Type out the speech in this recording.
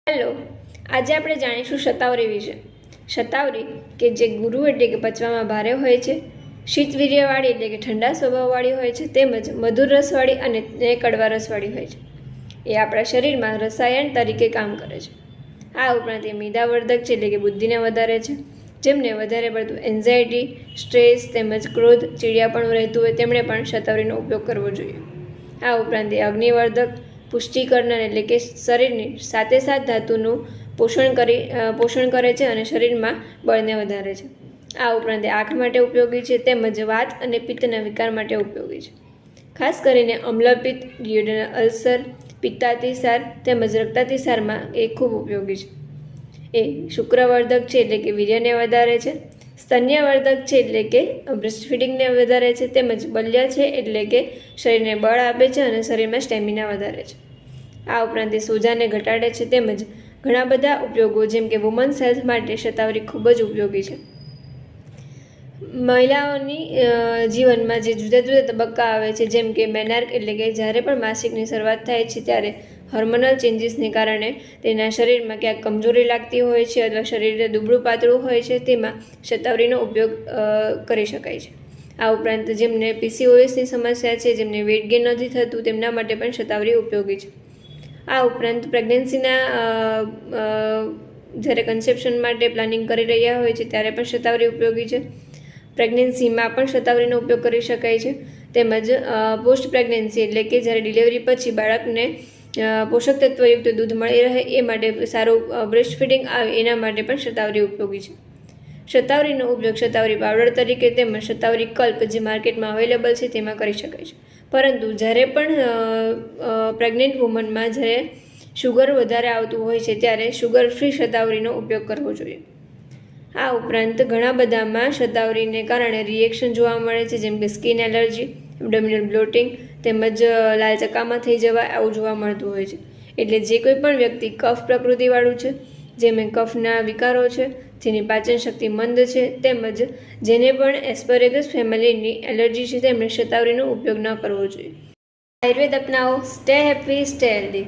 Hello, આજે આપણે જાણીશું શતાવરી વિશે. શતાવરી કે જે ગુરુ એટલે કે પચવામાં ભારે હોય છે, શીતવીર્યવાળી એટલે કે ઠંડા સ્વભાવવાળી હોય છે, તેમજ મધુર રસવાળી અને કડવા રસવાળી હોય છે. એ આપણા શરીરમાં રસાયણ તરીકે કામ કરે છે. આ ઉપરાંત એ મેદાવર્ધક છે એટલે કે બુદ્ધિને વધારે છે. જેમને વધારે પડતું એન્ઝાયટી, સ્ટ્રેસ તેમજ ક્રોધ, ચીડિયાપણું રહેતું હોય તેમણે પણ શતાવરીનો ઉપયોગ કરવો જોઈએ. આ ઉપરાંત એ અગ્નિવર્ધક, પુષ્ટિકરણ એટલે કે શરીરની સાથે ધાતુનું પોષણ કરે છે અને શરીરમાં બળને વધારે છે. આ ઉપરાંત આંખ માટે ઉપયોગી છે તેમજ વાત અને પિત્તના વિકાર માટે ઉપયોગી છે. ખાસ કરીને અમ્લપિત્ત, ડ્યુઓડેનલ અલ્સર, પિત્તાતિસાર તેમજ રક્તાતિસારમાં એ ખૂબ ઉપયોગી છે. એ શુક્રવર્ધક છે એટલે કે વીર્યને વધારે છે, સ્તન્યવર્ધક છે એટલે કે બ્રેસ્ટ ફીડિંગને વધારે છે, તેમજ બલ્ય છે એટલે કે શરીરને બળ આપે છે અને શરીરમાં સ્ટેમિના વધારે છે. આ ઉપરાંત એ સોજાને ઘટાડે છે તેમજ ઘણા બધા ઉપયોગો જેમ કે વુમન્સ હેલ્થ માટે શતાવરી ખૂબ જ ઉપયોગી છે. મહિલાઓની જીવનમાં જે જુદા જુદા તબક્કા આવે છે જેમ કે મેનાર્ક એટલે કે જ્યારે પણ માસિકની શરૂઆત થાય છે ત્યારે હોર્મોનલ ચેન્જીસને કારણે તેના શરીરમાં ક્યાંક કમજોરી લાગતી હોય છે અથવા શરીર દુબળું પાતળું હોય છે, તેમાં શતાવરીનો ઉપયોગ કરી શકાય છે. આ ઉપરાંત જેમને પીસીઓએસની સમસ્યા છે, જેમને વેઇટ ગેઇન નથી થતું, તેમના માટે પણ શતાવરી ઉપયોગી છે. આ ઉપરાંત પ્રેગ્નન્સીના જ્યારે કન્સેપ્શન માટે પ્લાનિંગ કરી રહ્યા હોય છે ત્યારે પણ શતાવરી ઉપયોગી છે. પ્રેગ્નન્સીમાં પણ શતાવરીનો ઉપયોગ કરી શકાય છે. તેમજ પોસ્ટ પ્રેગ્નન્સી એટલે કે જ્યારે ડિલિવરી પછી બાળકને પોષક તત્વયુક્ત દૂધ મળી રહે એ માટે સારું બ્રેસ્ટ ફીડિંગ આવે એના માટે પણ શતાવરી ઉપયોગી છે. શતાવરીનો ઉપયોગ શતાવરી પાવડર તરીકે તેમજ શતાવરી કલ્પ જે માર્કેટમાં અવેલેબલ છે તેમાં કરી શકાય છે. પરંતુ જ્યારે પણ પ્રેગ્નન્ટ વુમનમાં જ્યારે શુગર વધારે આવતું હોય છે ત્યારે શુગર ફ્રી શતાવરીનો ઉપયોગ કરવો જોઈએ. આ ઉપરાંત ઘણા બધામાં શતાવરીને કારણે રિએક્શન જોવા મળે છે જેમ કે સ્કિન એલર્જી, એબ્ડોમિનલ બ્લોટિંગ તેમજ લાલ ચકામાં થઈ જવા આવું જોવા મળતું હોય છે. એટલે જે કોઈ પણ વ્યક્તિ કફ પ્રકૃતિવાળું છે, જેમાં કફના વિકારો છે, જેની પાચન શક્તિ મંદ છે, તેમજ જેને પણ એસ્પરેગસ ફેમિલીની એલર્જી છે તેમણે શતાવરીનો ઉપયોગ ન કરવો જોઈએ. આયુર્વેદ અપનાવો, સ્ટે હેપી, સ્ટે હેલ્ધી.